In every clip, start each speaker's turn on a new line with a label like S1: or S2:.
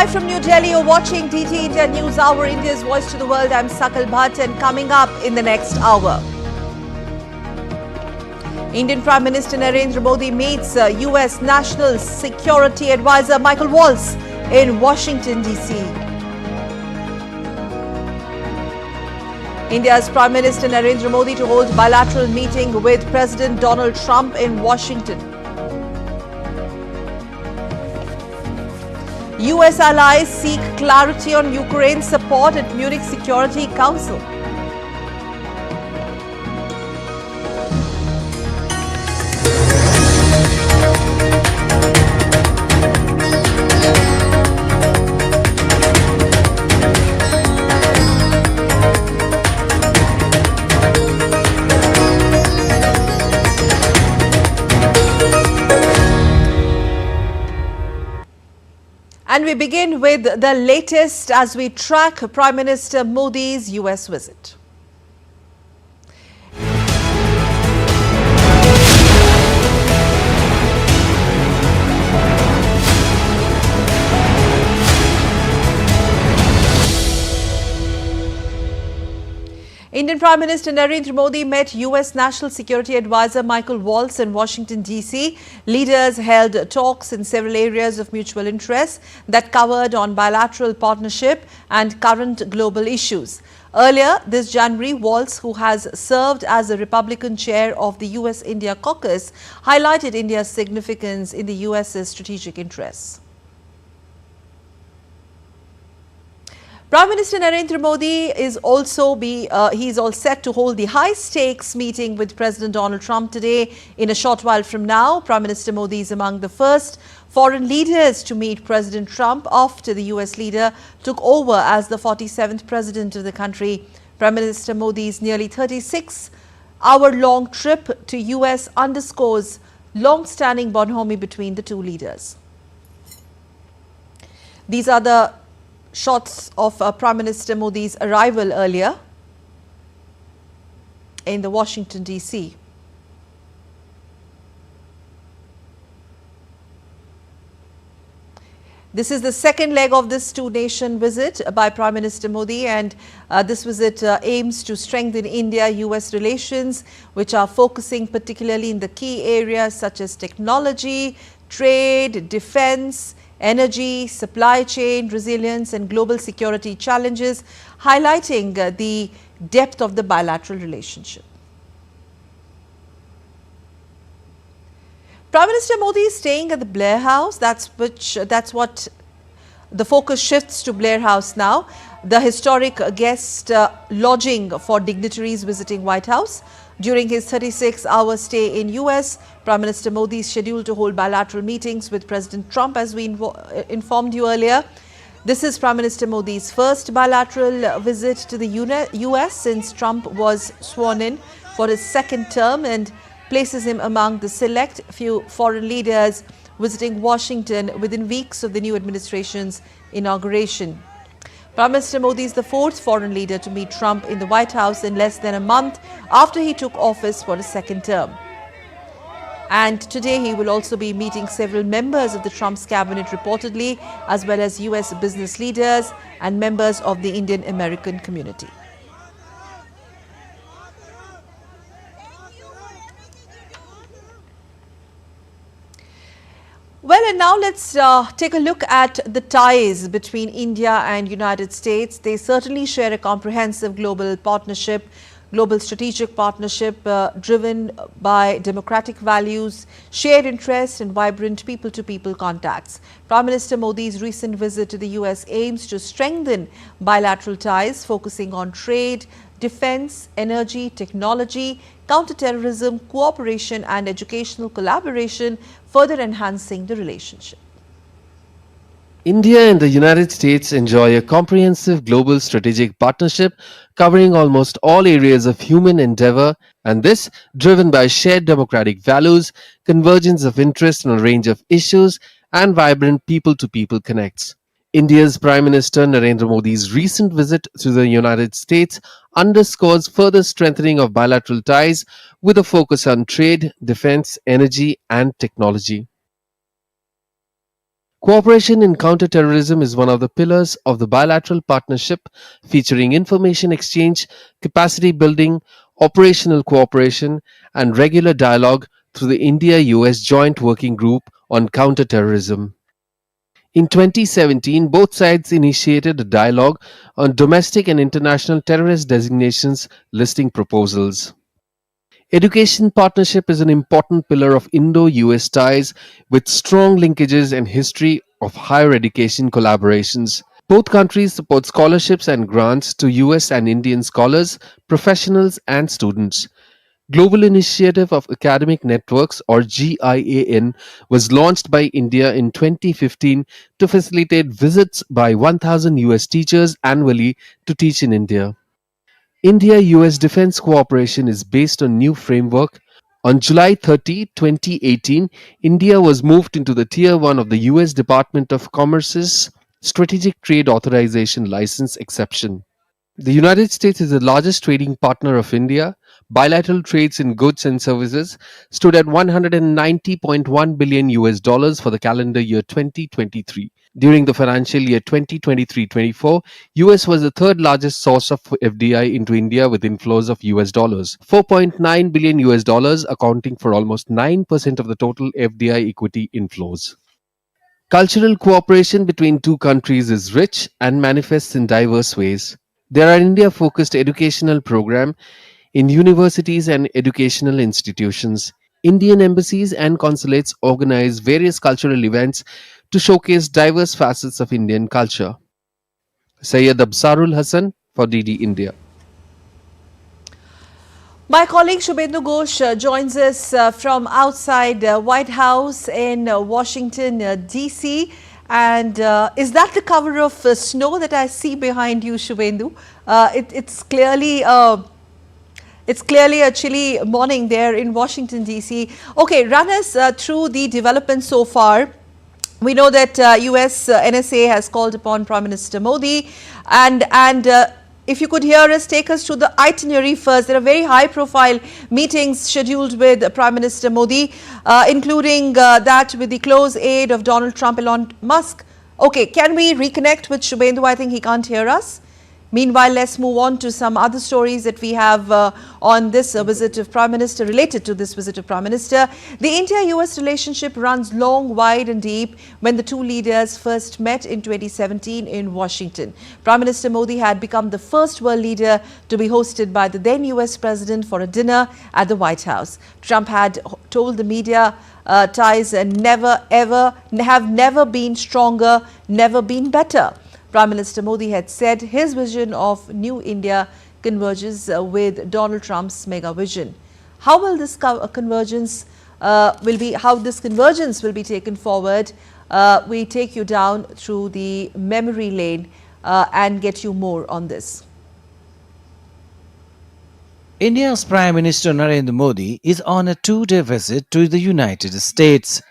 S1: Live from New Delhi, you're watching DT India NewsHour, India's voice to the world. I'm Sakal Bhatt, and coming up in the next hour, Indian Prime Minister Narendra Modi meets US National Security Advisor Michael Waltz in Washington, D.C. India's Prime Minister Narendra Modi to hold bilateral meeting with President Donald Trump in Washington. US allies seek clarity on Ukraine's support at Munich Security Council. And we begin with the latest as we track Prime Minister Modi's US visit. Indian Prime Minister Narendra Modi met US National Security Advisor Michael Waltz in Washington, D.C. Leaders held talks in several areas of mutual interest that covered on bilateral partnership and current global issues. Earlier this January, Waltz, who has served as the Republican chair of the US-India caucus, highlighted India's significance in the US's strategic interests. Prime Minister Narendra Modi is all set to hold the high-stakes meeting with President Donald Trump today. In a short while from now, Prime Minister Modi is among the first foreign leaders to meet President Trump after the US leader took over as the 47th president of the country. Prime Minister Modi's nearly 36-hour-long trip to US underscores long-standing bonhomie between the two leaders. These are the shots of Prime Minister Modi's arrival earlier in the Washington, D.C. This is the second leg of this two-nation visit by Prime Minister Modi, and this visit aims to strengthen India-US relations, which are focusing particularly in the key areas such as technology, trade, defense, energy, supply chain, resilience and global security challenges, highlighting the depth of the bilateral relationship. Prime Minister Modi is staying at the Blair House. That's what the focus shifts to Blair House now. The historic guest lodging for dignitaries visiting White House. During his 36-hour stay in US, Prime Minister Modi is scheduled to hold bilateral meetings with President Trump, as we informed you earlier. This is Prime Minister Modi's first bilateral visit to the US since Trump was sworn in for his second term, and places him among the select few foreign leaders visiting Washington within weeks of the new administration's inauguration. Prime Minister Modi is the fourth foreign leader to meet Trump in the White House in less than a month after he took office for a second term. And today he will also be meeting several members of the Trump's cabinet reportedly, as well as US business leaders and members of the Indian American community. Well, and now let's take a look at the ties between India and United States. They certainly share a comprehensive global partnership, global strategic partnership driven by democratic values, shared interests and vibrant people-to-people contacts. Prime Minister Modi's recent visit to the US aims to strengthen bilateral ties, focusing on trade, defense, energy, technology, counterterrorism, cooperation and educational collaboration, further enhancing the relationship.
S2: India and the United States enjoy a comprehensive global strategic partnership covering almost all areas of human endeavor, and this driven by shared democratic values, convergence of interest on a range of issues, and vibrant people-to-people connects. India's Prime Minister Narendra Modi's recent visit to the United States underscores further strengthening of bilateral ties with a focus on trade, defense, energy, and technology. Cooperation in counterterrorism is one of the pillars of the bilateral partnership, featuring information exchange, capacity building, operational cooperation, and regular dialogue through the India US Joint Working Group on Counterterrorism. In 2017, both sides initiated a dialogue on domestic and international terrorist designations listing proposals. Education partnership is an important pillar of Indo US ties with strong linkages and history of higher education collaborations. Both countries support scholarships and grants to US and Indian scholars, professionals, and students. Global Initiative of Academic Networks or GIAN was launched by India in 2015 to facilitate visits by 1000 US teachers annually to teach in India. India-US defense cooperation is based on new framework. On July 30, 2018, India was moved into the Tier 1 of the US Department of Commerce's Strategic Trade Authorization License exception. The United States is the largest trading partner of India. Bilateral trades in goods and services stood at 190.1 billion US dollars for the calendar year 2023. During the financial year 2023-24, US was the third largest source of FDI into India with inflows of US dollars, 4.9 billion US dollars, accounting for almost 9% of the total FDI equity inflows. Cultural cooperation between two countries is rich and manifests in diverse ways. There are India-focused educational programs in universities and educational institutions. Indian embassies and consulates organize various cultural events to showcase diverse facets of Indian culture. Sayyid Absarul Hassan for DD India.
S1: My colleague Shubhendu Ghosh joins us from outside White House in Washington, D.C. And is that the cover of snow that I see behind you, Shubhendu? It's clearly a chilly morning there in Washington, D.C. Okay, run us through the developments so far. We know that US NSA has called upon Prime Minister Modi, and if you could hear us, take us through the itinerary first. There are very high-profile meetings scheduled with Prime Minister Modi, including that with the close aide of Donald Trump, Elon Musk. Okay, can we reconnect with Shubhendu? I think he can't hear us. Meanwhile, let's move on to some other stories that we have on this visit of Prime Minister, related to this visit of Prime Minister. The India-US relationship runs long, wide and deep when the two leaders first met in 2017 in Washington. Prime Minister Modi had become the first world leader to be hosted by the then US President for a dinner at the White House. Trump had told the media ties have never been stronger, never been better. Prime Minister Modi had said his vision of New India converges with Donald Trump's mega vision. How will this convergence will be taken forward? We take you down through the memory lane and get you more on this.
S3: India's Prime Minister Narendra Modi is on a two-day visit to the United States.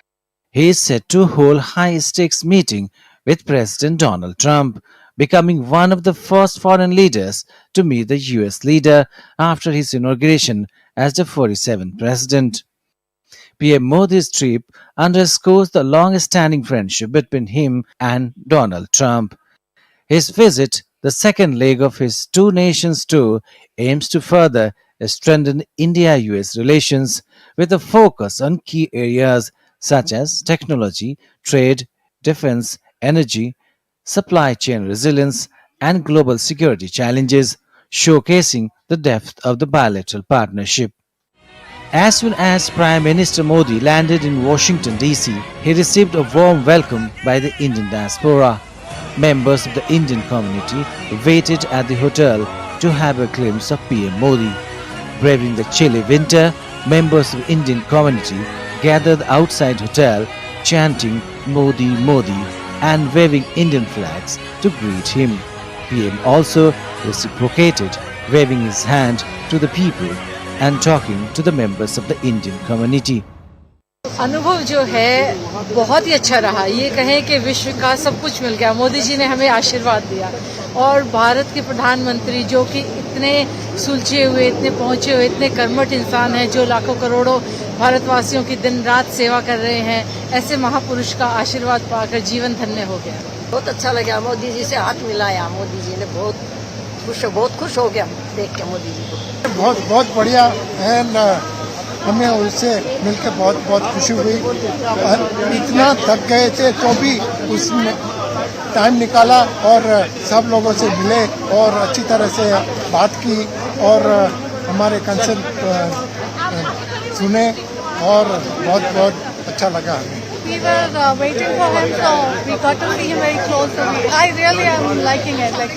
S3: He is set to hold a high-stakes meeting with President Donald Trump, becoming one of the first foreign leaders to meet the US leader after his inauguration as the 47th president. PM Modi's trip underscores the long-standing friendship between him and Donald Trump. His visit, the second leg of his two nations tour, aims to further strengthen India-US relations with a focus on key areas such as technology, trade, defense, energy, supply chain resilience, and global security challenges, showcasing the depth of the bilateral partnership. As soon as Prime Minister Modi landed in Washington, D.C., he received a warm welcome by the Indian diaspora. Members of the Indian community waited at the hotel to have a glimpse of PM Modi. Braving the chilly winter, members of the Indian community gathered outside hotel chanting Modi, Modi, and waving Indian flags to greet him. PM also reciprocated, waving his hand to the people and talking to the members of the Indian community.
S4: अनुभव जो है बहुत ही अच्छा रहा। ये कहें कि विश्व का सब कुछ मिल गया। मोदी जी ने हमें आशीर्वाद दिया और भारत के प्रधानमंत्री जो कि इतने सुलझे हुए, इतने पहुंचे हुए, इतने कर्मठ इंसान हैं, जो लाखों करोड़ों भारतवासियों की दिन रात सेवा कर रहे हैं, ऐसे महापुरुष का आशीर्वाद पाकर जीवन धन्य हो गया।
S5: बहुत अच्छा लगा, मोदी जी से हाथ मिलाया, मोदी जी ने बहुत खुश हो गया देख के मोदी जी को।
S6: बहुत बढ़िया है, हमें उससे मिलकर बहुत खुशी हुई। इतना थक गए थे तो भी उसने टाइम निकाला और सब लोगों से मिले और अच्छी तरह से बात की और हमारे कंसर्न सुने और बहुत अच्छा लगा हमें।
S7: We were waiting for him, so we got to see him very close. So I really am liking it. Like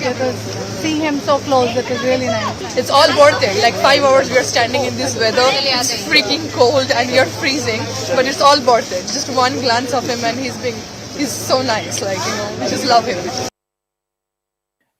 S7: seeing him so close, it is really nice.
S8: It's all worth it. Like 5 hours we are standing in this weather. It's freaking cold and we are freezing, but it's all worth it. Just one glance of him and he's so nice. Like, you know, we just love him.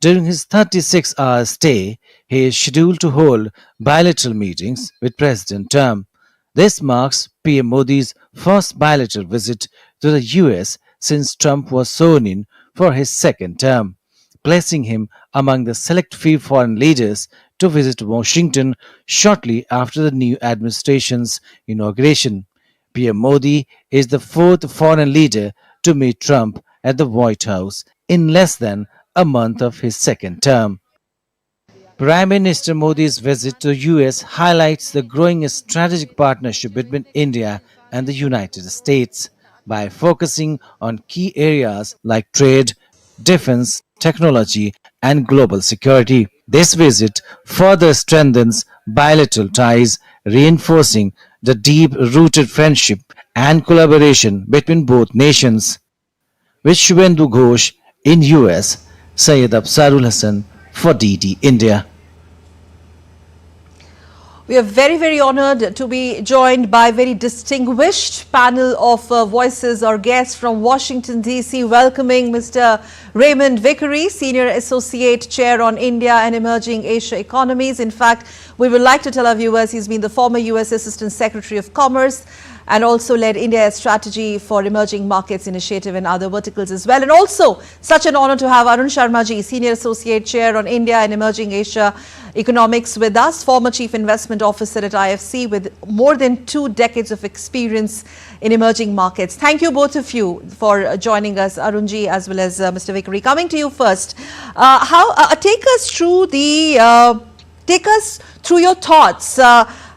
S3: During his 36-hour stay, he is scheduled to hold bilateral meetings with President Trump. This marks PM Modi's first bilateral visit to the US since Trump was sworn in for his second term, placing him among the select few foreign leaders to visit Washington shortly after the new administration's inauguration. PM Modi is the fourth foreign leader to meet Trump at the White House in less than a month of his second term. Prime Minister Modi's visit to the US highlights the growing strategic partnership between India and the United States by focusing on key areas like trade, defense, technology, and global security. This visit further strengthens bilateral ties, reinforcing the deep-rooted friendship and collaboration between both nations. With Shubhendu Ghosh in US, Syed Absarul Hassan for DD India.
S1: We are very, very honored to be joined by a very distinguished panel of voices or guests from Washington, D.C., welcoming Mr. Raymond Vickery, Senior Associate Chair on India and Emerging Asia Economies. In fact, we would like to tell our viewers he's been the former U.S. Assistant Secretary of Commerce and also led India's strategy for emerging markets initiative and other verticals as well. And also such an honor to have Arun Sharma ji, Senior Associate Chair on India and Emerging Asia Economics with us, former Chief Investment Officer at IFC with more than 2 decades of experience in emerging markets. Thank you both of you for joining us, Arun ji as well as Mr. Vickery. Coming to you first, take us through your thoughts,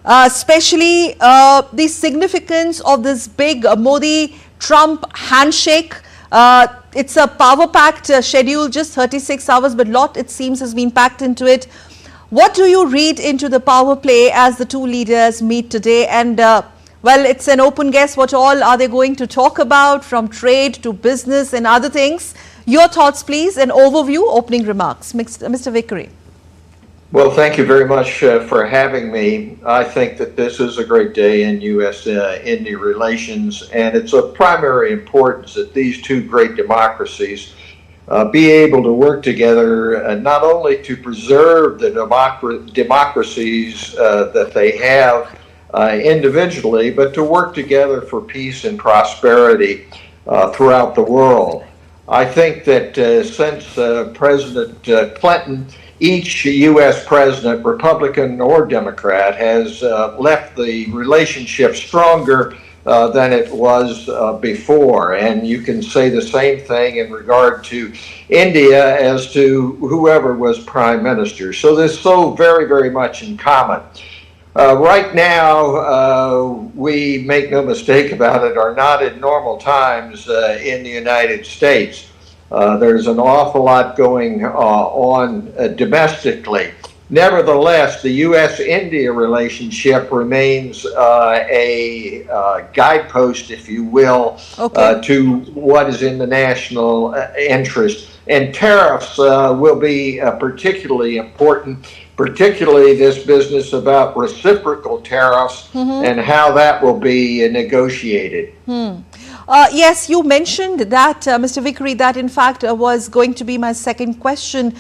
S1: especially the significance of this big Modi-Trump handshake. It's a power-packed schedule, just 36 hours, but lot it seems has been packed into it. What do you read into the power play as the two leaders meet today? And well, it's an open guess. What all are they going to talk about, from trade to business and other things? Your thoughts, please, an overview, opening remarks. Mr. Vickery.
S9: Well, thank you very much for having me. I think that this is a great day in U.S.-India relations, and it's of primary importance that these two great democracies be able to work together, not only to preserve the democracies that they have individually, but to work together for peace and prosperity throughout the world. I think that since President Clinton, each U.S. president, Republican or Democrat, has left the relationship stronger than it was before. And you can say the same thing in regard to India as to whoever was prime minister. So there's so very, very much in common. Right now, we make no mistake about it, are not in normal times in the United States. There's an awful lot going on domestically. Nevertheless, the U.S.-India relationship remains a guidepost, if you will, to what is in the national interest. And tariffs will be particularly important, particularly this business about reciprocal tariffs and how that will be negotiated.
S1: Yes, you mentioned that, Mr. Vikri, that in fact was going to be my second question.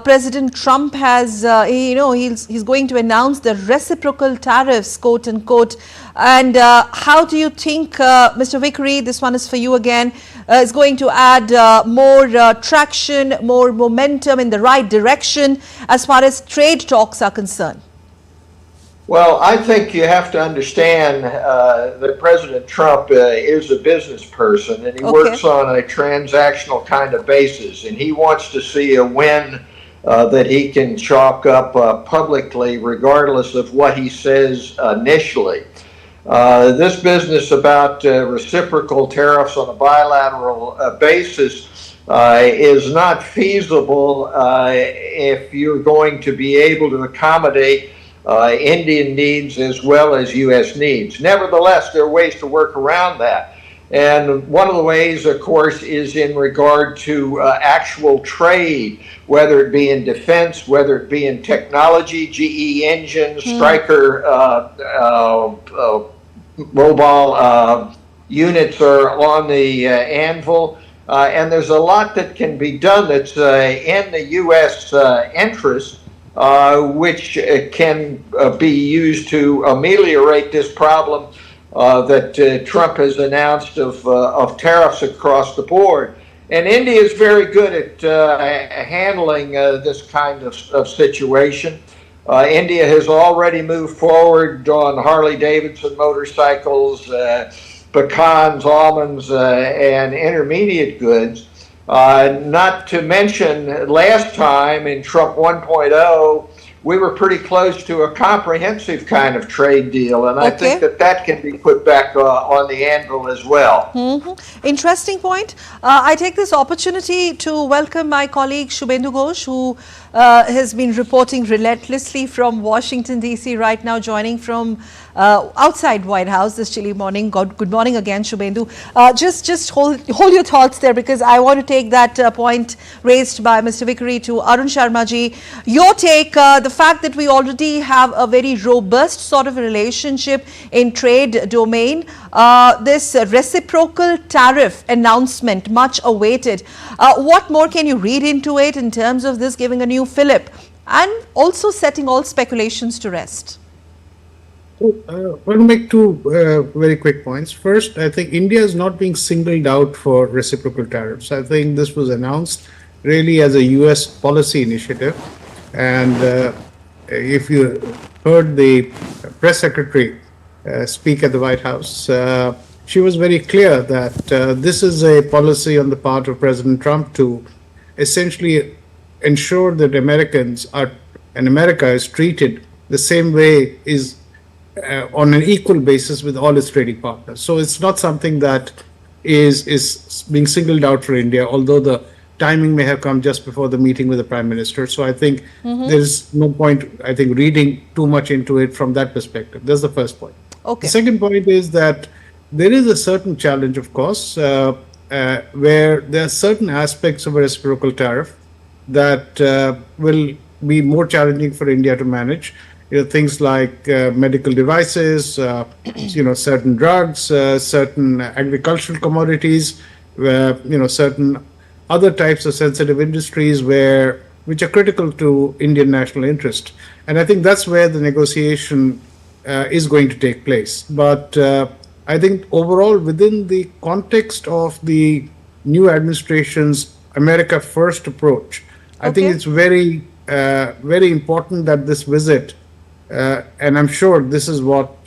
S1: President Trump has, he's going to announce the reciprocal tariffs, quote unquote. And how do you think, Mr. Vikri, this one is for you again, is going to add more traction, more momentum in the right direction as far as trade talks are concerned?
S9: Well, I think you have to understand that President Trump is a business person, and he works on a transactional kind of basis, and he wants to see a win that he can chalk up publicly, regardless of what he says initially. This business about reciprocal tariffs on a bilateral basis is not feasible if you're going to be able to accommodate Indian needs as well as U.S. needs. Nevertheless, there are ways to work around that. And one of the ways, of course, is in regard to actual trade, whether it be in defense, whether it be in technology, GE engines, Stryker mobile units are on the anvil. And there's a lot that can be done that's in the U.S. interest, which can be used to ameliorate this problem that Trump has announced of tariffs across the board. And India is very good at handling this kind of situation. India has already moved forward on Harley-Davidson motorcycles, pecans, almonds, and intermediate goods. Not to mention, last time in Trump 1.0, we were pretty close to a comprehensive kind of trade deal, and I think that can be put back on the anvil as well.
S1: Interesting point. I take this opportunity to welcome my colleague Shubhendu Ghosh, who has been reporting relentlessly from Washington, D.C. right now, joining from outside White House this chilly morning. Good morning again, Shubhendu. Just hold your thoughts there, because I want to take that point raised by Mr. Vikri to Arun Sharma ji. Your take, the fact that we already have a very robust sort of relationship in trade domain, this reciprocal tariff announcement, much awaited. What more can you read into it in terms of this giving a new fillip and also setting all speculations to rest?
S10: I'll make two very quick points. First, I think India is not being singled out for reciprocal tariffs. I think this was announced really as a US policy initiative. And if you heard the press secretary speak at the White House, she was very clear that this is a policy on the part of President Trump to essentially ensure that America is treated the same way is on an equal basis with all its trading partners. So it's not something that is being singled out for India, although the timing may have come just before the meeting with the Prime Minister. So I think there's no point, I think, reading too much into it from that perspective. That's the first point. The second point is that there is a certain challenge, of course, where there are certain aspects of a reciprocal tariff that will be more challenging for India to manage. Things like medical devices, certain drugs, certain agricultural commodities, certain other types of sensitive industries which are critical to Indian national interest. And I think that's where the negotiation is going to take place. But I think overall, within the context of the new administration's America First approach, I think it's very, very important that this visit, and I'm sure this is what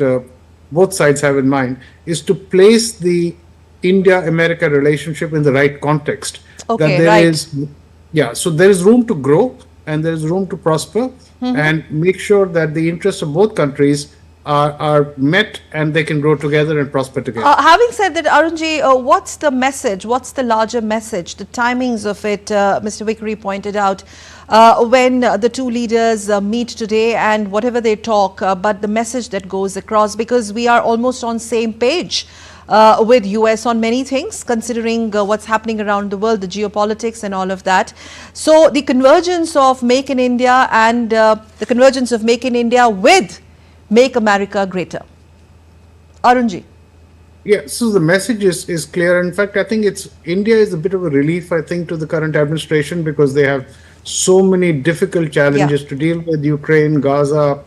S10: both sides have in mind, is to place the India-America relationship in the right context. So there is room to grow and there is room to prosper, and make sure that the interests of both countries are met and they can grow together and prosper together.
S1: Having said that, Arunji, what's the message? What's the larger message? The timings of it, Mr. Vikri pointed out, when the two leaders meet today and whatever they talk, but the message that goes across, because we are almost on same page with US on many things, considering what's happening around the world, the geopolitics and all of that. So the convergence of Make in India and the convergence of Make in India with Make America Greater. Arunji.
S10: Yeah, so the message is clear. In fact, I think India is a bit of a relief, I think, to the current administration because they have so many difficult challenges to deal with: Ukraine, Gaza,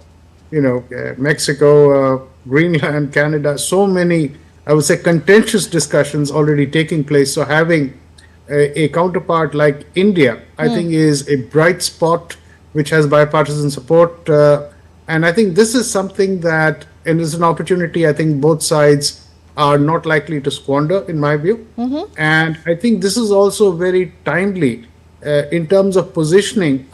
S10: Mexico, Greenland, Canada. So many, I would say, contentious discussions already taking place. So having a counterpart like India, I think, is a bright spot which has bipartisan support. And I think this is something that, and it's an opportunity, I think both sides are not likely to squander, in my view. And I think this is also very timely in terms of positioning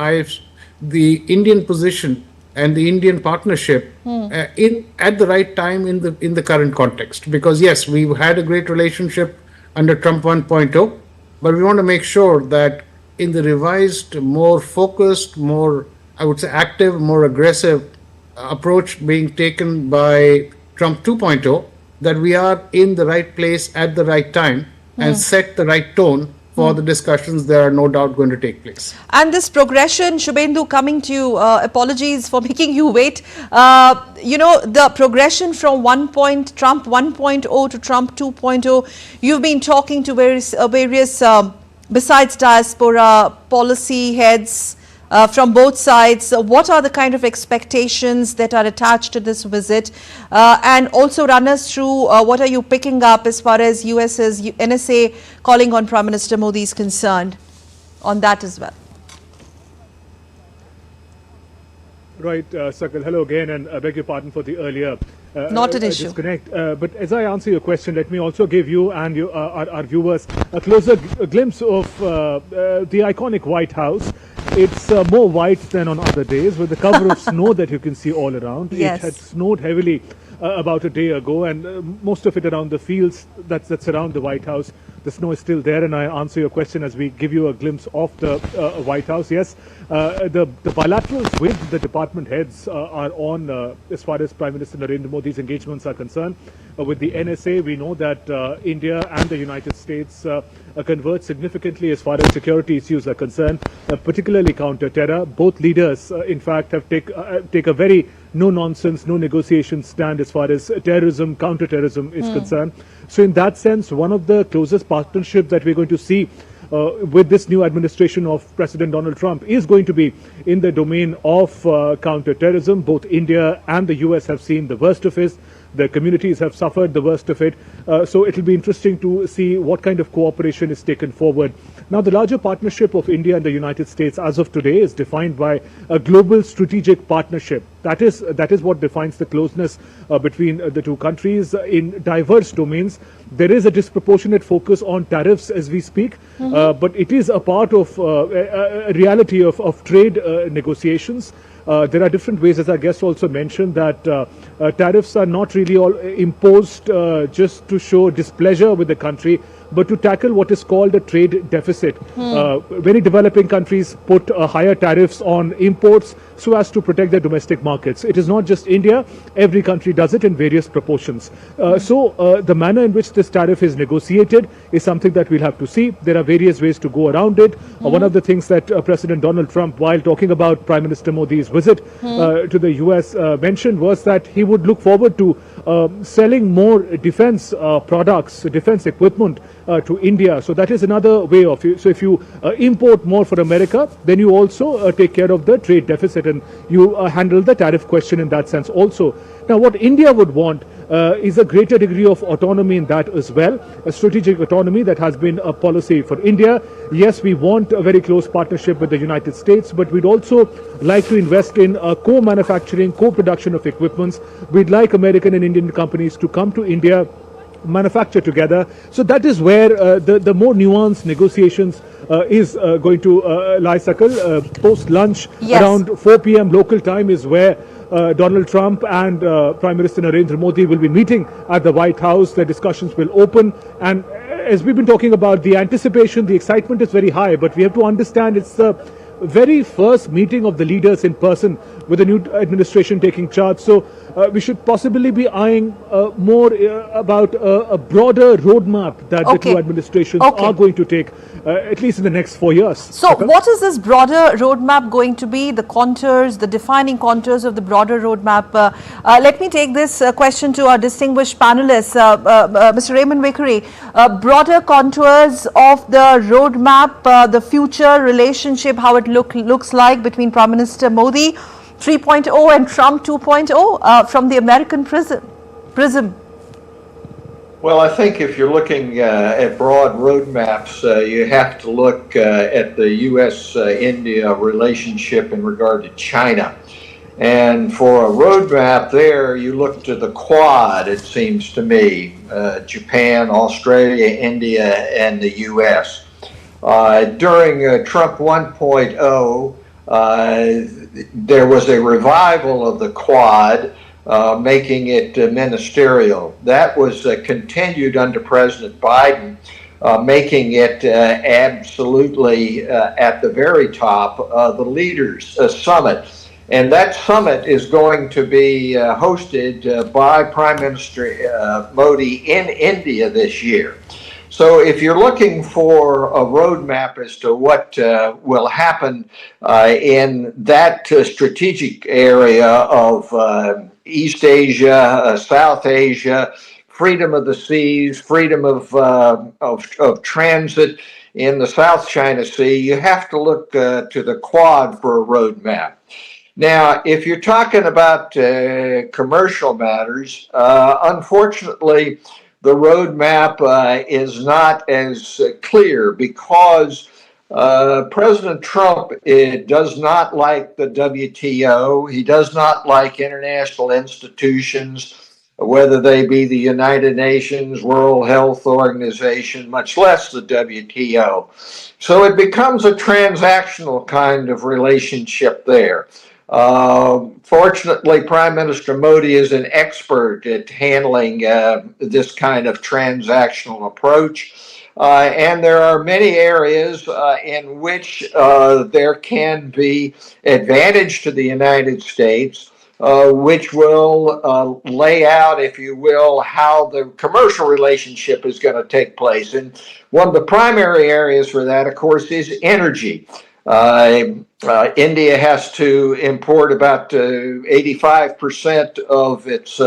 S10: the Indian position and the Indian partnership at the right time in the current context. Because yes, we've had a great relationship under Trump 1.0, but we want to make sure that in the revised, more focused, more, I would say, active, more aggressive approach being taken by Trump 2.0, that we are in the right place at the right time and set the right tone for the discussions that are no doubt going to take place.
S1: And this progression, Shubhendu, coming to you, apologies for making you wait. The progression from Trump 1.0 to Trump 2.0, you've been talking to various besides diaspora, policy heads from both sides. What are the kind of expectations that are attached to this visit? And also run us through what are you picking up as far as US's NSA calling on Prime Minister Modi is concerned on that as well?
S11: Right, Sakal, hello again, and I beg your pardon for the earlier
S1: Not an issue.
S11: disconnect. But as I answer your question, let me also give you and our viewers a closer glimpse of the iconic White House. It's more white than on other days, with the cover of snow that you can see all around.
S1: Yes.
S11: It had snowed heavily about a day ago, and most of it around the fields that surround the White House. The snow is still there, and I answer your question as we give you a glimpse of the White House. Yes, the bilaterals with the department heads are on as far as Prime Minister Narendra Modi's engagements are concerned. With the NSA, we know that India and the United States converge significantly as far as security issues are concerned, particularly counter-terror. Both leaders, in fact, have take a very no-nonsense, no-negotiation stand as far as terrorism, counter-terrorism is concerned. So in that sense, one of the closest partnerships that we're going to see with this new administration of President Donald Trump is going to be in the domain of counter-terrorism. Both India and the US have seen the worst of it. The communities have suffered the worst of it. So it'll be interesting to see what kind of cooperation is taken forward. Now, the larger partnership of India and the United States as of today is defined by a global strategic partnership. That is what defines the closeness between the two countries in diverse domains. There is a disproportionate focus on tariffs as we speak, but it is a part of a reality of trade negotiations. There are different ways, as our guest also mentioned, that tariffs are not really all imposed just to show displeasure with the country, but to tackle what is called a trade deficit. Many developing countries put higher tariffs on imports so as to protect their domestic markets. It is not just India. Every country does it in various proportions. So the manner in which this tariff is negotiated is something that we'll have to see. There are various ways to go around it. One of the things that President Donald Trump, while talking about Prime Minister Modi's visit to the US, mentioned was that he would look forward to selling more defense products, defense equipment to India. So that is another way of it. So if you import more for America, then you also take care of the trade deficit and you handle the tariff question in that sense also. Now, what India would want is a greater degree of autonomy in that as well, a strategic autonomy that has been a policy for India. Yes, we want a very close partnership with the United States, but we'd also like to invest in co-manufacturing, co-production of equipments. We'd like American and Indian companies to come to India, manufacture together. So that is where the more nuanced negotiations is going to lie, Sakal. Post-lunch, around 4 p.m. local time is where Donald Trump and Prime Minister Narendra Modi will be meeting at the White House. The discussions will open, and as we've been talking about, the anticipation, the excitement is very high, but we have to understand it's very first meeting of the leaders in person with the new administration taking charge. So we should possibly be eyeing more about a broader roadmap that the two administrations are going to take, at least in the next 4 years.
S1: So what is this broader roadmap going to be, the contours, the defining contours of the broader roadmap? Let me take this question to our distinguished panelists. Mr. Raymond Vickery, broader contours of the roadmap, the future relationship, how it looks like between Prime Minister Modi 3.0 and Trump 2.0 from the American prism.
S9: Well, I think if you're looking at broad roadmaps, you have to look at the U.S.-India relationship in regard to China. And for a roadmap there, you look to the Quad, it seems to me, Japan, Australia, India, and the U.S. During Trump 1.0, there was a revival of the Quad, making it ministerial. That was continued under President Biden, making it absolutely at the very top the Leaders Summit. And that summit is going to be hosted by Prime Minister Modi in India this year. So if you're looking for a roadmap as to what will happen in that strategic area of East Asia, South Asia, freedom of the seas, freedom of transit in the South China Sea, you have to look to the Quad for a roadmap. Now, if you're talking about commercial matters, unfortunately, the roadmap is not as clear because President Trump does not like the WTO. He does not like international institutions, whether they be the United Nations, World Health Organization, much less the WTO. So it becomes a transactional kind of relationship there. Fortunately, Prime Minister Modi is an expert at handling this kind of transactional approach. And there are many areas in which there can be advantage to the United States, which will lay out, if you will, how the commercial relationship is going to take place. And one of the primary areas for that, of course, is energy. India has to import about 85% of its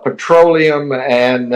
S9: petroleum and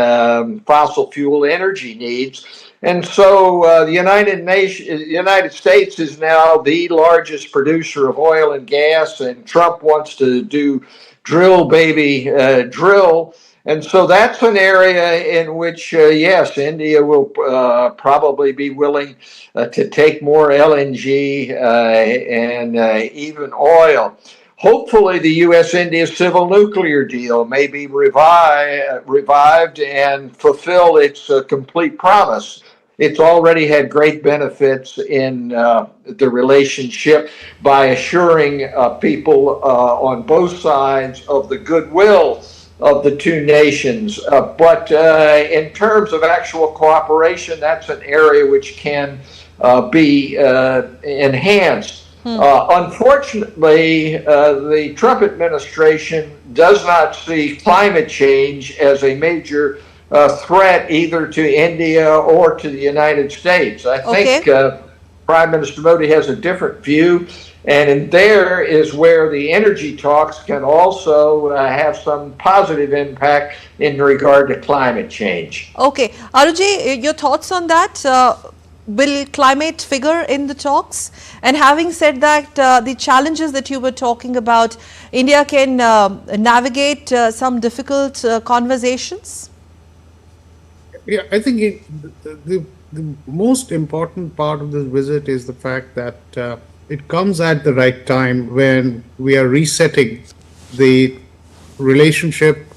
S9: fossil fuel energy needs. And so the United States is now the largest producer of oil and gas, and Trump wants to do drill, baby, drill. And so that's an area in which, yes, India will probably be willing to take more LNG and even oil. Hopefully, the U.S.-India civil nuclear deal may be revived and fulfill its complete promise. It's already had great benefits in the relationship by assuring people on both sides of the goodwill of the two nations. But in terms of actual cooperation, that's an area which can be enhanced. Unfortunately, the Trump administration does not see climate change as a major threat either to India or to the United States. I think Prime Minister Modi has a different view. And there is where the energy talks can also have some positive impact in regard to climate change.
S1: Okay. Aruji, your thoughts on that? Will climate figure in the talks? And having said that, the challenges that you were talking about, India can navigate some difficult conversations?
S10: Yeah, I think the most important part of this visit is the fact that it comes at the right time when we are resetting the relationship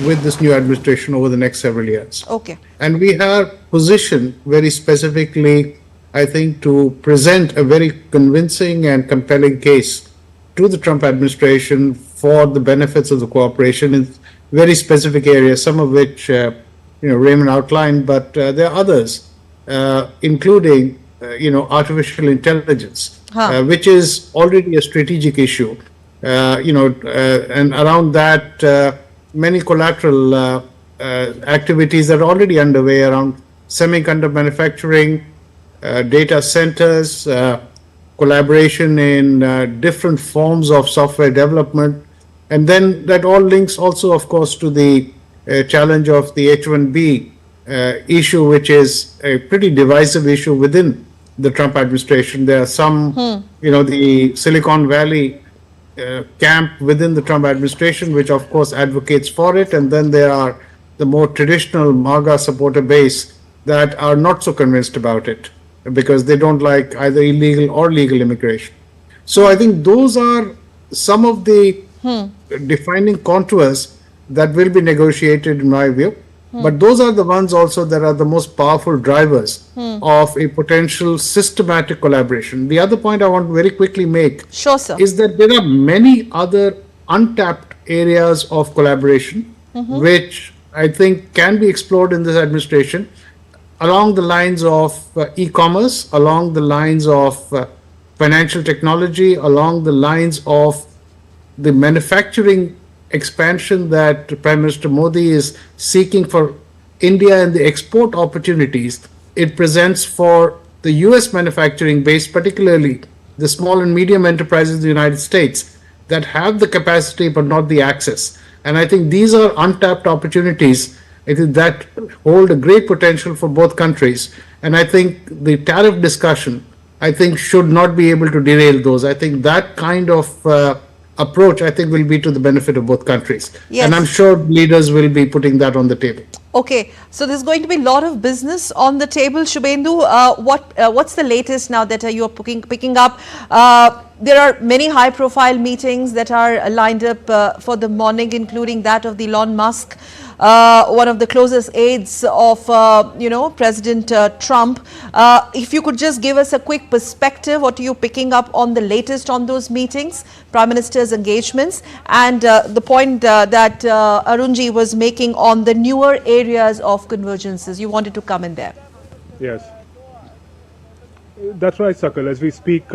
S10: with this new administration over the next several years.
S1: Okay.
S10: And we are positioned very specifically, I think, to present a very convincing and compelling case to the Trump administration for the benefits of the cooperation in very specific areas, some of which Raymond outlined, but there are others, including artificial intelligence, which is already a strategic issue. And around that, many collateral activities are already underway around semiconductor manufacturing, data centers, collaboration in different forms of software development. And then that all links also, of course, to the challenge of the H-1B issue, which is a pretty divisive issue within the Trump administration. There are some, the Silicon Valley camp within the Trump administration, which of course advocates for it. And then there are the more traditional MAGA supporter base that are not so convinced about it because they don't like either illegal or legal immigration. So I think those are some of the defining contours that will be negotiated in my view. But those are the ones also that are the most powerful drivers of a potential systematic collaboration. The other point I want to very quickly make is that there are many other untapped areas of collaboration which I think can be explored in this administration along the lines of e-commerce, along the lines of financial technology, along the lines of the manufacturing expansion that Prime Minister Modi is seeking for India and the export opportunities it presents for the US manufacturing base, particularly the small and medium enterprises in the United States that have the capacity but not the access. And I think these are untapped opportunities that hold a great potential for both countries. And I think the tariff discussion, should not be able to derail those. I think that kind of approach, will be to the benefit of both countries. Yes. And I'm sure leaders will be putting that on the table.
S1: Okay, so there's going to be a lot of business on the table. Shubhendu, what's the latest now that you're picking up? There are many high-profile meetings that are lined up for the morning, including that of the Elon Musk, one of the closest aides of, President Trump. If you could just give us a quick perspective, what are you picking up on the latest on those meetings, Prime Minister's engagements, and the point that Arunji was making on the newer areas of convergences. You wanted to come in there.
S11: Yes. That's right, Sakal. As we speak,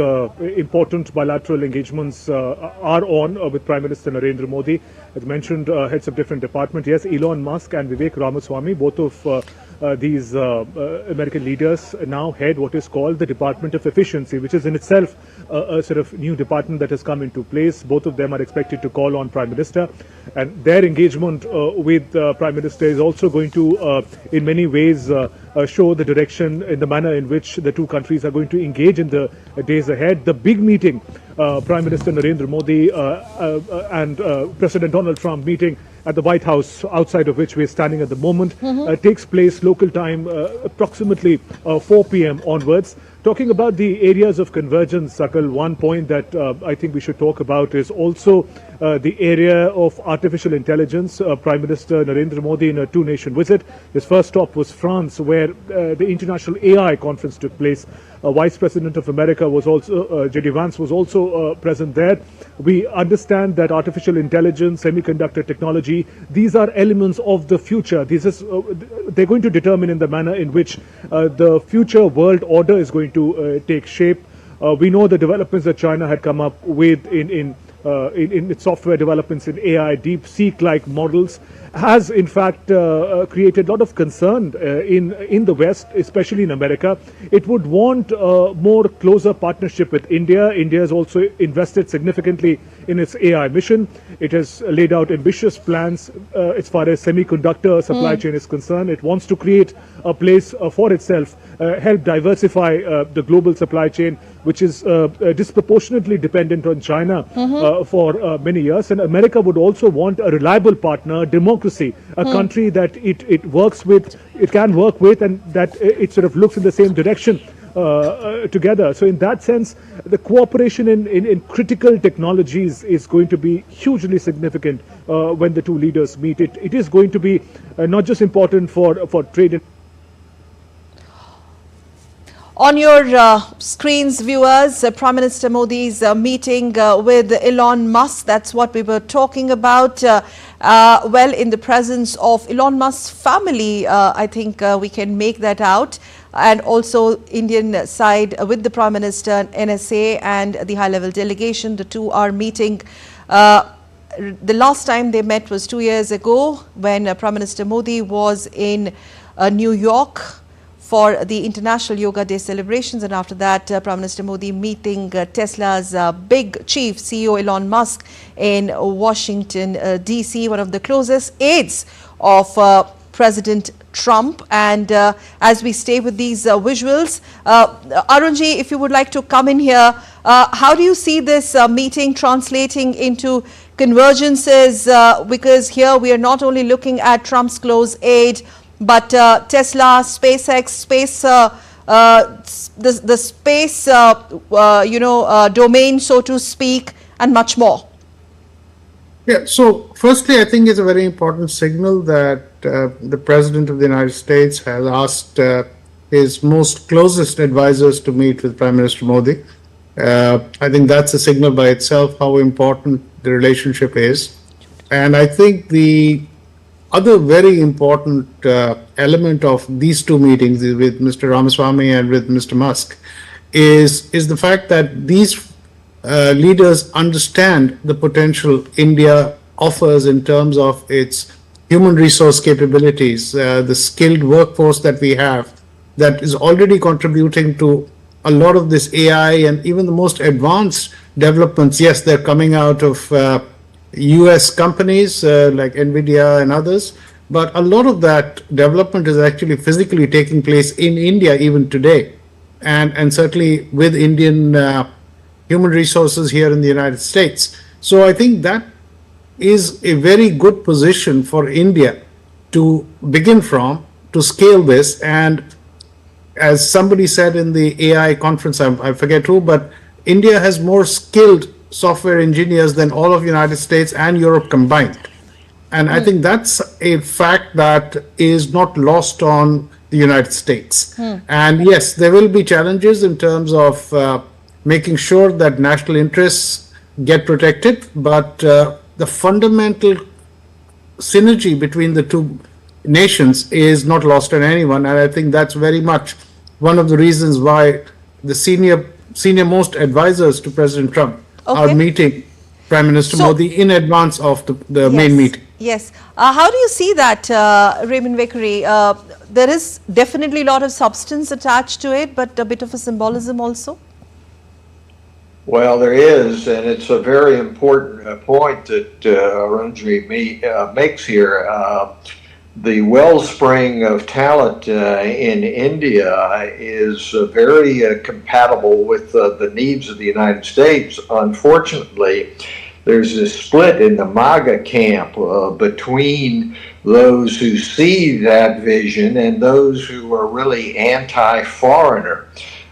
S11: important bilateral engagements are on with Prime Minister Narendra Modi. As mentioned, heads of different departments. Yes, Elon Musk and Vivek Ramaswamy, both of these American leaders now head what is called the Department of Efficiency, which is in itself a sort of new department that has come into place. Both of them are expected to call on Prime Minister, and their engagement with Prime Minister is also going to, in many ways, show the direction in the manner in which the two countries are going to engage in the days ahead. The big meeting, Prime Minister Narendra Modi and President Donald Trump meeting at the White House, outside of which we are standing at the moment, takes place local time approximately 4 p.m. onwards. Talking about the areas of convergence, Sakal, one point that I think we should talk about is also the area of artificial intelligence. Prime Minister Narendra Modi in a two-nation visit. His first stop was France, where the International AI Conference took place. Vice President of America was also, J.D. Vance was also present there. We understand that artificial intelligence, semiconductor technology, these are elements of the future. They're going to determine in the manner in which the future world order is going to take shape. We know the developments that China had come up with in its software developments in AI, DeepSeek-like models, has in fact created a lot of concern in the West, especially in America. It would want more closer partnership with India. India has also invested significantly in its AI mission. It has laid out ambitious plans as far as semiconductor supply chain is concerned. It wants to create a place for itself, help diversify the global supply chain, which is disproportionately dependent on China for many years. And America would also want a reliable partner, democracy, a country that it works with, it can work with, and that it sort of looks in the same direction together. So in that sense, the cooperation in critical technologies is going to be hugely significant when the two leaders meet. It is going to be not just important for trade.
S1: On your screens, viewers, Prime Minister Modi's meeting with Elon Musk, that's what we were talking about. Well, in the presence of Elon Musk's family, I think we can make that out. and also Indian side with the Prime Minister, NSA and the high-level delegation. The two are meeting. The last time they met was 2 years ago when Prime Minister Modi was in New York for the International Yoga Day celebrations, and after that Prime Minister Modi meeting Tesla's big chief CEO Elon Musk in Washington DC, one of the closest aides of President Trump. And as we stay with these visuals, Arunji, if you would like to come in here, how do you see this meeting translating into convergences, because here we are not only looking at Trump's close aide, but Tesla, SpaceX, the space, domain, so to speak, and much more.
S10: Yeah, so firstly, I think it's a very important signal that the President of the United States has asked his most closest advisors to meet with Prime Minister Modi. I think that's a signal by itself how important the relationship is. And I think the other very important element of these two meetings with Mr. Ramaswamy and with Mr. Musk is the fact that these leaders understand the potential India offers in terms of its human resource capabilities, the skilled workforce that we have that is already contributing to a lot of this AI and even the most advanced developments. Yes, they're coming out of US companies like NVIDIA and others, but a lot of that development is actually physically taking place in India even today, and certainly with Indian human resources here in the United States. So I think that is a very good position for India to begin from, to scale this. And as somebody said in the AI conference, I forget who, but India has more skilled software engineers than all of the United States and Europe combined. And I think that's a fact that is not lost on the United States. And yes, there will be challenges in terms of making sure that national interests get protected, but the fundamental synergy between the two nations is not lost on anyone. And I think that's very much one of the reasons why the senior most advisors to President Trump are meeting Prime Minister Modi in advance of the main meeting.
S1: Yes. How do you see that, Raymond Vickery? There is definitely a lot of substance attached to it, but a bit of a symbolism also.
S9: Well, there is, and it's a very important point that Arunji makes here. The wellspring of talent in India is very compatible with the needs of the United States. Unfortunately, there's a split in the MAGA camp between those who see that vision and those who are really anti-foreigner.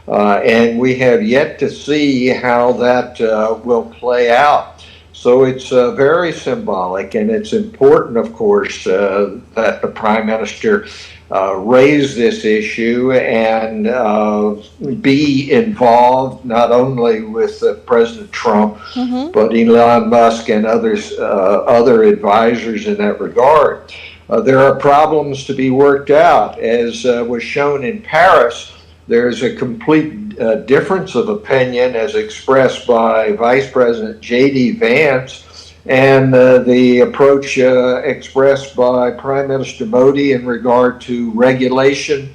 S9: And we have yet to see how that will play out. So it's very symbolic, and it's important, of course, that the Prime Minister raise this issue and be involved not only with President Trump, but Elon Musk and others, other advisors in that regard. There are problems to be worked out. As was shown in Paris, there's a complete difference of opinion as expressed by Vice President J.D. Vance and the approach expressed by Prime Minister Modi in regard to regulation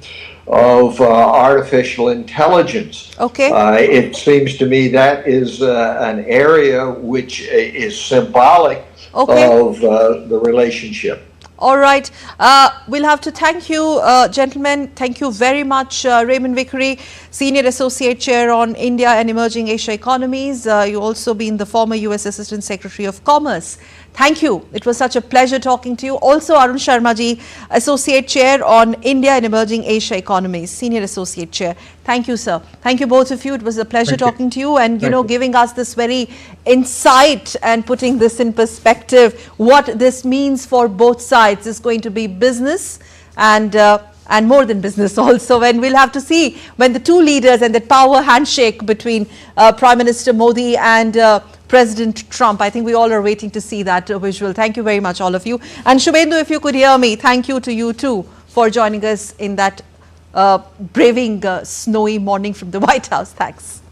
S9: of artificial intelligence. It seems to me that is an area which is symbolic of the relationship.
S1: All right. We'll have to thank you, gentlemen. Thank you very much, Raymond Vickery, Senior Associate Chair on India and Emerging Asia Economies. You also been the former US Assistant Secretary of Commerce. Thank you. It was such a pleasure talking to you. Also, Arun Sharma ji, Associate Chair on India and Emerging Asia Economies, Senior Associate Chair. Thank you, sir. Thank you, both of you. It was a pleasure talking to you and, giving us this very insight and putting this in perspective, what this means for both sides. Is going to be business and more than business also, and we'll have to see when the two leaders and that power handshake between Prime Minister Modi and President Trump. I think we all are waiting to see that visual. Thank you very much, all of you. And Shubhendu, if you could hear me, thank you to you too for joining us in that braving snowy morning from the White House. Thanks.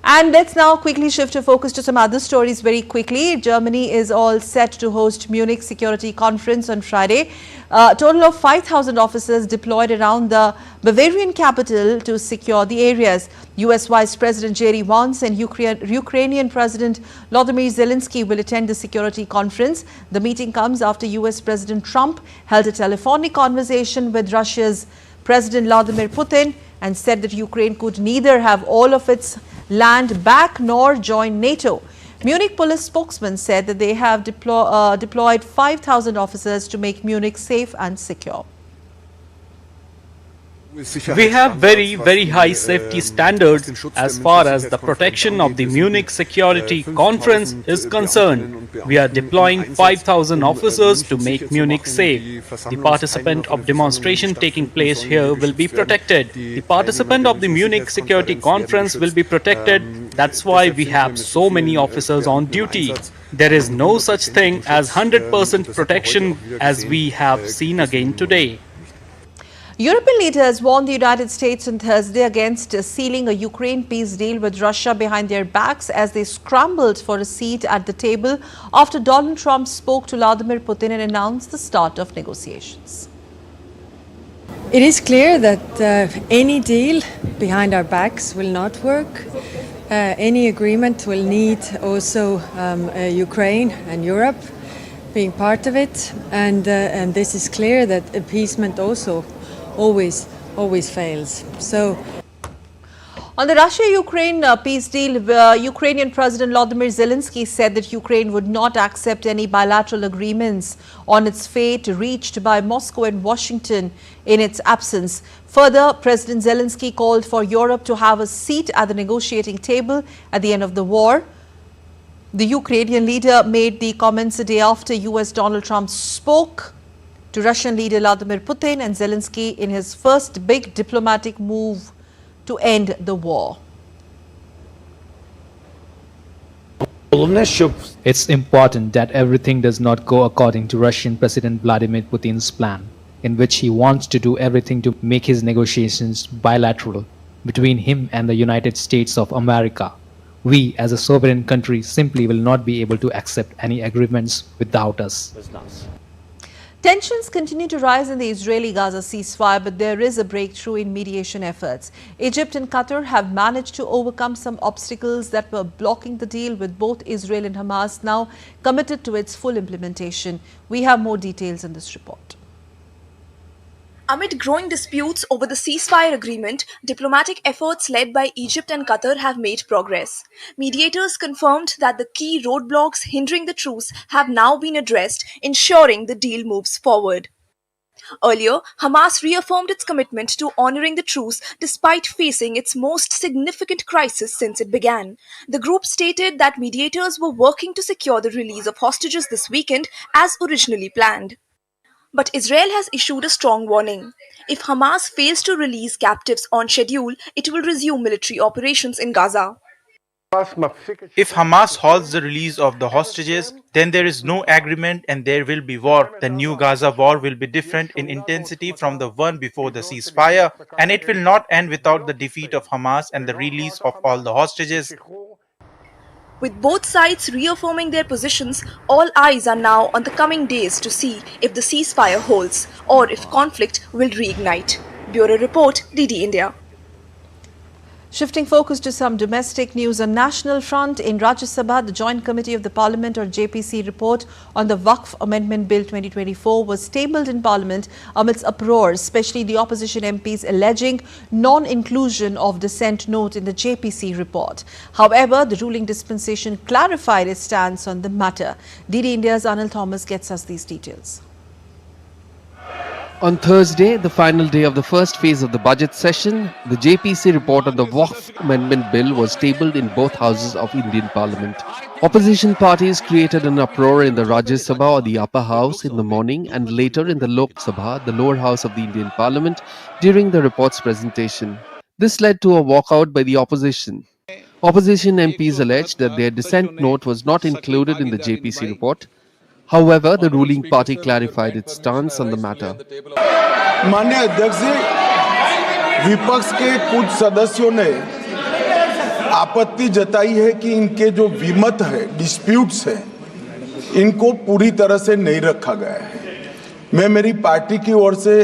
S1: And let's now quickly shift our focus to some other stories very quickly. Germany is all set to host Munich Security Conference on Friday. A total of 5,000 officers deployed around the Bavarian capital to secure the areas. US Vice President J.D. Vance and Ukrainian President Volodymyr Zelensky will attend the security conference. The meeting comes after US President Trump held a telephonic conversation with Russia's President Vladimir Putin and said that Ukraine could neither have all of its land back nor join NATO. Munich police spokesman said that they have deployed 5,000 officers to make Munich safe and secure.
S12: We have very high safety standards as far as the protection of the Munich Security Conference is concerned. We are deploying 5,000 officers to make Munich safe. The participant of demonstration taking place here will be protected. The participant of the Munich Security Conference will be protected. That's why we have so many officers on duty. There is no such thing as 100% protection as we have seen again today.
S1: European leaders warned the United States on Thursday against sealing a Ukraine peace deal with Russia behind their backs as they scrambled for a seat at the table after Donald Trump spoke to Vladimir Putin and announced the start of negotiations.
S13: It is clear that any deal behind our backs will not work. Any agreement will need also Ukraine and Europe being part of it, and this is clear that appeasement also always fails. So,
S1: on the Russia-Ukraine peace deal, Ukrainian President Volodymyr Zelensky said that Ukraine would not accept any bilateral agreements on its fate reached by Moscow and Washington in its absence. Further, President Zelensky called for Europe to have a seat at the negotiating table at the end of the war. The Ukrainian leader made the comments a day after US Donald Trump spoke to Russian leader Vladimir Putin and Zelensky in his first big diplomatic move to end the war.
S14: It's important that everything does not go according to Russian President Vladimir Putin's plan, in which he wants to do everything to make his negotiations bilateral between him and the United States of America. We, as a sovereign country, simply will not be able to accept any agreements without us.
S1: Tensions continue to rise in the Israeli-Gaza ceasefire, but there is a breakthrough in mediation efforts. Egypt and Qatar have managed to overcome some obstacles that were blocking the deal, with both Israel and Hamas now committed to its full implementation. We have more details in this report.
S15: Amid growing disputes over the ceasefire agreement, diplomatic efforts led by Egypt and Qatar have made progress. Mediators confirmed that the key roadblocks hindering the truce have now been addressed, ensuring the deal moves forward. Earlier, Hamas reaffirmed its commitment to honoring the truce despite facing its most significant crisis since it began. The group stated that mediators were working to secure the release of hostages this weekend as originally planned. But Israel has issued a strong warning. If Hamas fails to release captives on schedule, it will resume military operations in Gaza.
S16: If Hamas halts the release of the hostages, then there is no agreement and there will be war. The new Gaza war will be different in intensity from the one before the ceasefire, and it will not end without the defeat of Hamas and the release of all the hostages.
S15: With both sides reaffirming their positions, all eyes are now on the coming days to see if the ceasefire holds or if conflict will reignite. Bureau Report, DD India.
S1: Shifting focus to some domestic news on national front, in Rajya Sabha, the Joint Committee of the Parliament or JPC report on the Waqf Amendment Bill 2024 was tabled in Parliament amidst uproar, especially the opposition MPs alleging non-inclusion of dissent note in the JPC report. However, the ruling dispensation clarified its stance on the matter. DD India's Anil Thomas gets us these details.
S2: On Thursday, the final day of the first phase of the budget session, the JPC report on the Waqf Amendment Bill was tabled in both houses of Indian Parliament. Opposition parties created an uproar in the Rajya Sabha or the upper house in the morning and later in the Lok Sabha, the lower house of the Indian Parliament, during the report's presentation. This led to a walkout by the opposition. Opposition MPs alleged that their dissent note was not included in the JPC report. However, the ruling party clarified its stance on the matter.
S17: विपक्ष के कुछ सदस्यों ने आपत्ति जताई है कि इनके जो विमत है, डिस्प्यूट्स है, इनको पूरी तरह से नहीं रखा गया है। मैं मेरी पार्टी की ओर से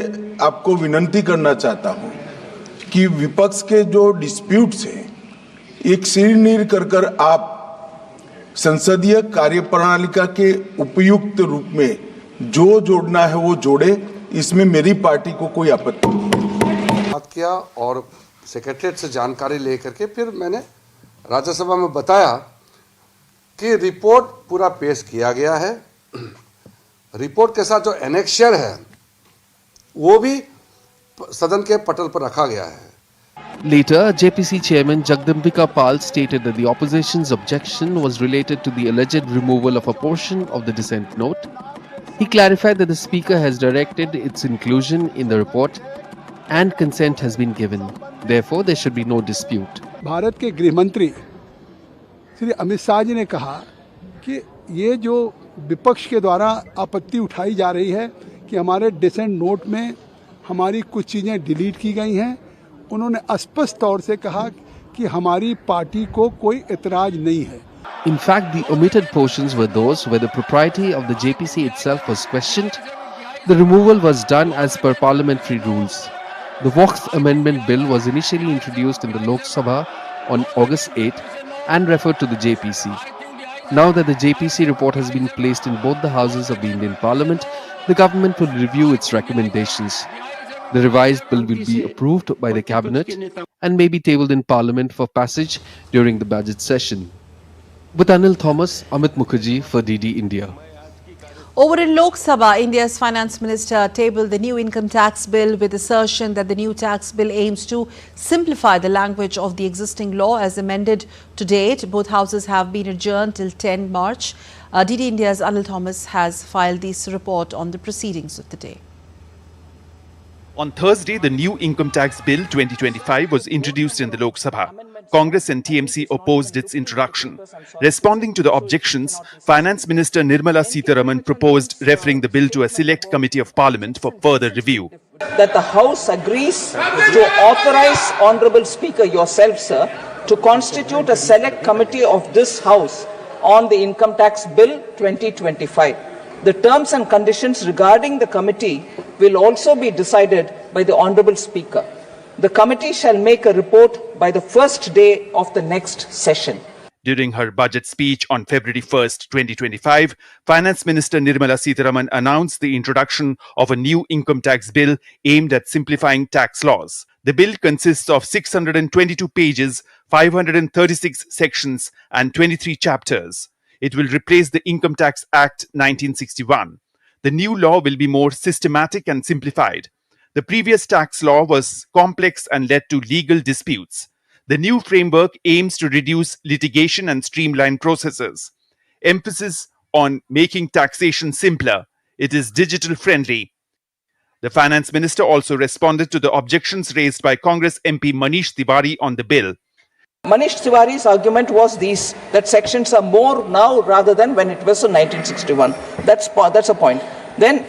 S17: आपको विनती करना चाहता हूं कि विपक्ष के जो डिस्प्यूट्स हैं, एक सिरनीर कर आप संसदीय कार्यप्रणालिका के उपयुक्त रूप में जो जोड़ना है वो जोड़े। इसमें मेरी पार्टी को कोई आपत्ति नहीं।
S18: बात किया और सेक्रेटरीट से जानकारी लेकर के फिर मैंने राज्यसभा में बताया कि रिपोर्ट पूरा पेश किया गया है। रिपोर्ट के साथ जो एनेक्शर है वो भी सदन के पटल पर रखा गया है।
S2: Later, JPC Chairman Jagdambika Pal stated that the opposition's objection was related to the alleged removal of a portion of the dissent note. He clarified that the Speaker has directed its inclusion in the report and consent has been given. Therefore, there should be no dispute.
S19: Bharat के गृह मंत्री श्री अमित शाह जी ने कहा कि ये जो विपक्ष के द्वारा आपत्ति उठाई जा रही है कि हमारे डिसेंट नोट में हमारी कुछ चीज़ें डिलीट की गई हैं, उन्होंने स्पष्ट तौर से कहा कि हमारी पार्टी को कोई एतराज नहीं है।
S2: In fact, the omitted portions were those where the propriety of the JPC itself was questioned. The removal was done as per parliamentary rules. The Vox Amendment Bill was initially introduced in the Lok Sabha on August 8 and referred to the JPC. Now that the JPC report has been placed in both the houses of the Indian Parliament, the government will review its recommendations. The revised bill will be approved by the Cabinet and may be tabled in Parliament for passage during the budget session. With Anil Thomas, Amit Mukherjee for DD India.
S1: Over in Lok Sabha, India's finance minister tabled the new income tax bill with assertion that the new tax bill aims to simplify the language of the existing law as amended to date. Both houses have been adjourned till 10 March. DD India's Anil Thomas has filed this report on the proceedings of the day.
S20: On Thursday, the new Income Tax Bill 2025 was introduced in the Lok Sabha. Congress and TMC opposed its introduction. Responding to the objections, Finance Minister Nirmala Sitharaman proposed referring the bill to a select committee of Parliament for further review.
S21: That the House agrees to authorize Honourable Speaker yourself, sir, to constitute a select committee of this House on the Income Tax Bill 2025. The terms and conditions regarding the committee will also be decided by the Honourable Speaker. The committee shall make a report by the first day of the next session.
S20: During her budget speech on February 1st, 2025, Finance Minister Nirmala Sitharaman announced the introduction of a new income tax bill aimed at simplifying tax laws. The bill consists of 622 pages, 536 sections and 23 chapters. It will replace the Income Tax Act 1961. The new law will be more systematic and simplified. The previous tax law was complex and led to legal disputes. The new framework aims to reduce litigation and streamline processes. Emphasis on making taxation simpler. It is digital friendly. The Finance Minister also responded to the objections raised by Congress MP Manish Tiwari on the bill.
S21: Manish Tiwari's argument was that sections are more now rather than when it was in 1961. That's a point. Then,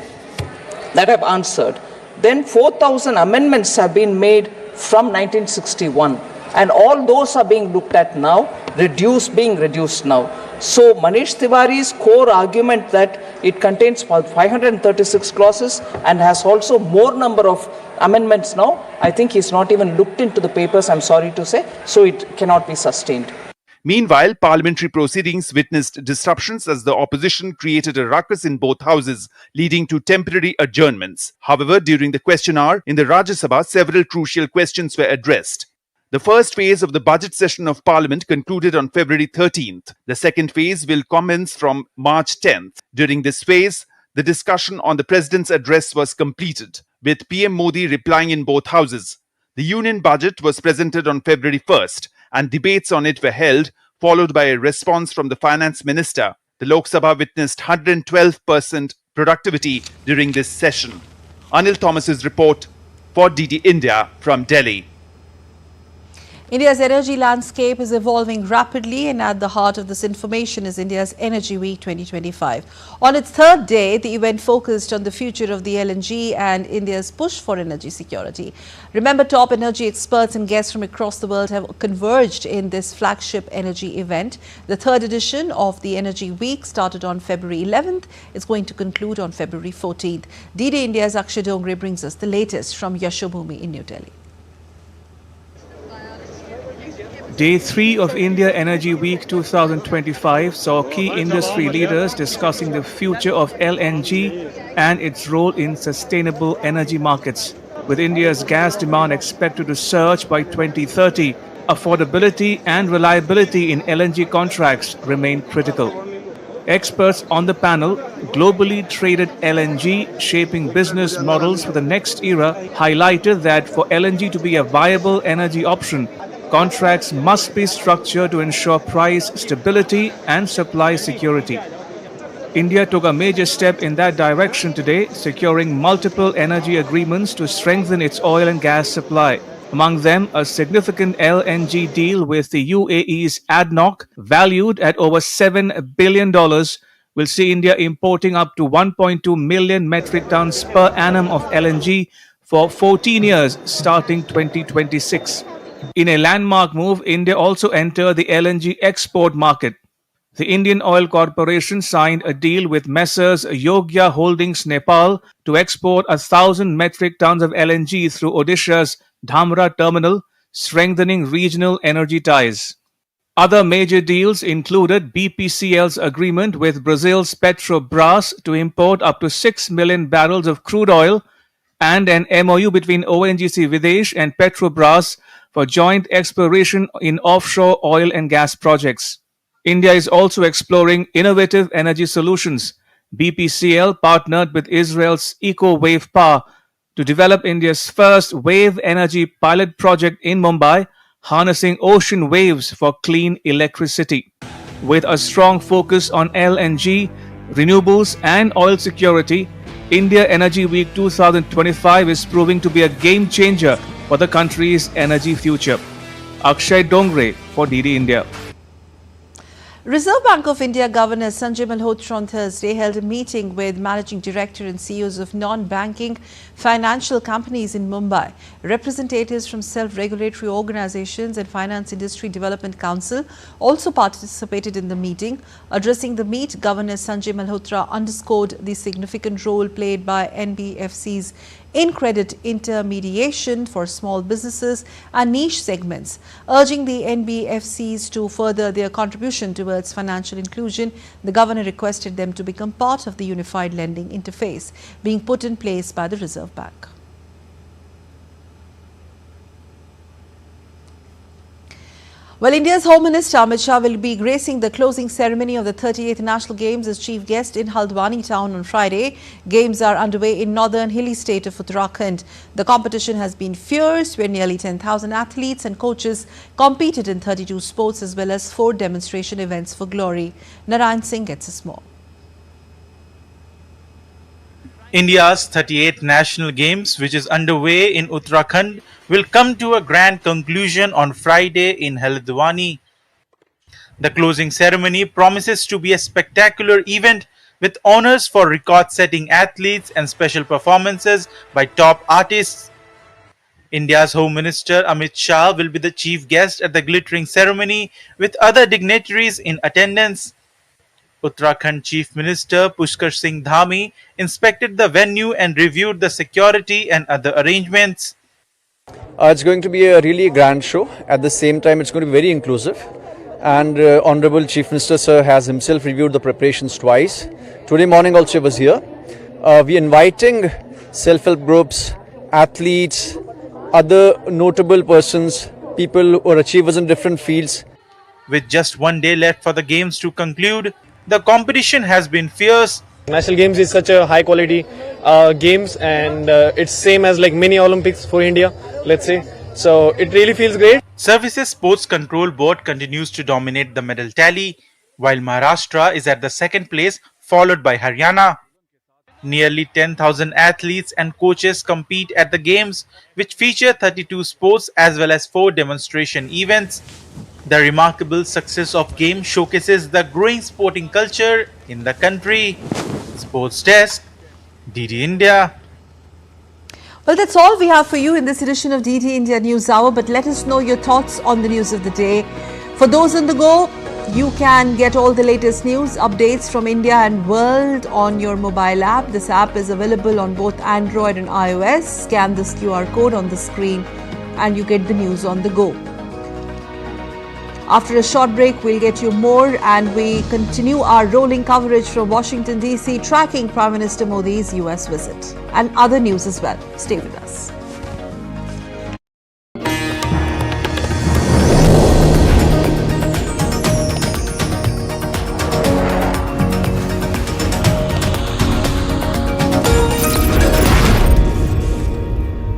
S21: that I've answered. Then 4,000 amendments have been made from 1961. And all those are being looked at now, being reduced now. So Manish Tiwari's core argument that it contains 536 clauses and has also more number of amendments now, I think he's not even looked into the papers, I'm sorry to say, so it cannot be sustained.
S20: Meanwhile, parliamentary proceedings witnessed disruptions as the opposition created a ruckus in both houses, leading to temporary adjournments. However, during the question hour in the Rajya Sabha, several crucial questions were addressed. The first phase of the budget session of Parliament concluded on February 13th. The second phase will commence from March 10th. During this phase, the discussion on the President's address was completed, with PM Modi replying in both houses. The Union budget was presented on February 1st, and debates on it were held, followed by a response from the Finance Minister. The Lok Sabha witnessed 112% productivity during this session. Anil Thomas's report for DD India from Delhi.
S1: India's energy landscape is evolving rapidly, and at the heart of this information is India's Energy Week 2025. On its third day, the event focused on the future of the LNG and India's push for energy security. Remember, top energy experts and guests from across the world have converged in this flagship energy event. The third edition of the Energy Week started on February 11th. It's going to conclude on February 14th. DD India's Akshay Dongre brings us the latest from Yashobhumi in New Delhi.
S4: Day 3 of India Energy Week 2025 saw key industry leaders discussing the future of LNG and its role in sustainable energy markets. With India's gas demand expected to surge by 2030, affordability and reliability in LNG contracts remain critical. Experts on the panel, globally traded LNG shaping business models for the next era, highlighted that for LNG to be a viable energy option, contracts must be structured to ensure price stability and supply security. India took a major step in that direction today, securing multiple energy agreements to strengthen its oil and gas supply. Among them, a significant LNG deal with the UAE's ADNOC, valued at over $7 billion, will see India importing up to 1.2 million metric tons per annum of LNG for 14 years starting 2026. In a landmark move, India also entered the LNG export market. The Indian Oil Corporation signed a deal with Messrs. Yogya Holdings Nepal to export 1,000 metric tons of LNG through Odisha's Dhamra terminal, strengthening regional energy ties. Other major deals included BPCL's agreement with Brazil's Petrobras to import up to 6 million barrels of crude oil and an MOU between ONGC Videsh and Petrobras for joint exploration in offshore oil and gas projects. India is also exploring innovative energy solutions. BPCL partnered with Israel's EcoWave Power to develop India's first wave energy pilot project in Mumbai, harnessing ocean waves for clean electricity. With a strong focus on LNG, renewables and oil security, India Energy Week 2025 is proving to be a game changer for the country's energy future. Akshay Dongre for DD India.
S1: Reserve Bank of India Governor Sanjay Malhotra on Thursday held a meeting with Managing Director and CEOs of non-banking financial companies in Mumbai. Representatives from self-regulatory organizations and Finance Industry Development Council also participated in the meeting. Addressing the meet, Governor Sanjay Malhotra underscored the significant role played by NBFCs in credit intermediation for small businesses and niche segments, urging the NBFCs to further their contribution towards financial inclusion. The governor requested them to become part of the unified lending interface being put in place by the Reserve Bank. Well, India's Home Minister Amit Shah will be gracing the closing ceremony of the 38th National Games as chief guest in Haldwani town on Friday. Games are underway in northern hilly state of Uttarakhand. The competition has been fierce, where nearly 10,000 athletes and coaches competed in 32 sports as well as 4 demonstration events for glory. Narayan Singh gets us more.
S16: India's 38th National Games, which is underway in Uttarakhand, will come to a grand conclusion on Friday in Haldwani. The closing ceremony promises to be a spectacular event with honors for record-setting athletes and special performances by top artists. India's Home Minister Amit Shah will be the chief guest at the glittering ceremony with other dignitaries in attendance. Uttarakhand Chief Minister Pushkar Singh Dhami inspected the venue and reviewed the security and other arrangements.
S22: It's going to be a really grand show. At the same time, it's going to be very inclusive. And Honorable Chief Minister Sir has himself reviewed the preparations twice. Today morning also was here. We're inviting self-help groups, athletes, other notable persons, people who are achievers in different fields.
S16: With just one day left for the games to conclude, the competition has been fierce.
S23: National Games is such a high quality games, and it's same as like mini Olympics for India, let's say. So it really feels great.
S16: Services Sports Control Board continues to dominate the medal tally, while Maharashtra is at the second place, followed by Haryana. Nearly 10,000 athletes and coaches compete at the games, which feature 32 sports as well as 4 demonstration events. The remarkable success of games showcases the growing sporting culture in the country. Sports Desk, DD India.
S1: Well, that's all we have for you in this edition of DD India News Hour, but let us know your thoughts on the news of the day. For those on the go, you can get all the latest news updates from India and world on your mobile app. This app is available on both Android and iOS. Scan this QR code on the screen and you get the news on the go. After a short break, we'll get you more, and we continue our rolling coverage from Washington, D.C., tracking Prime Minister Modi's US visit and other news as well. Stay with us.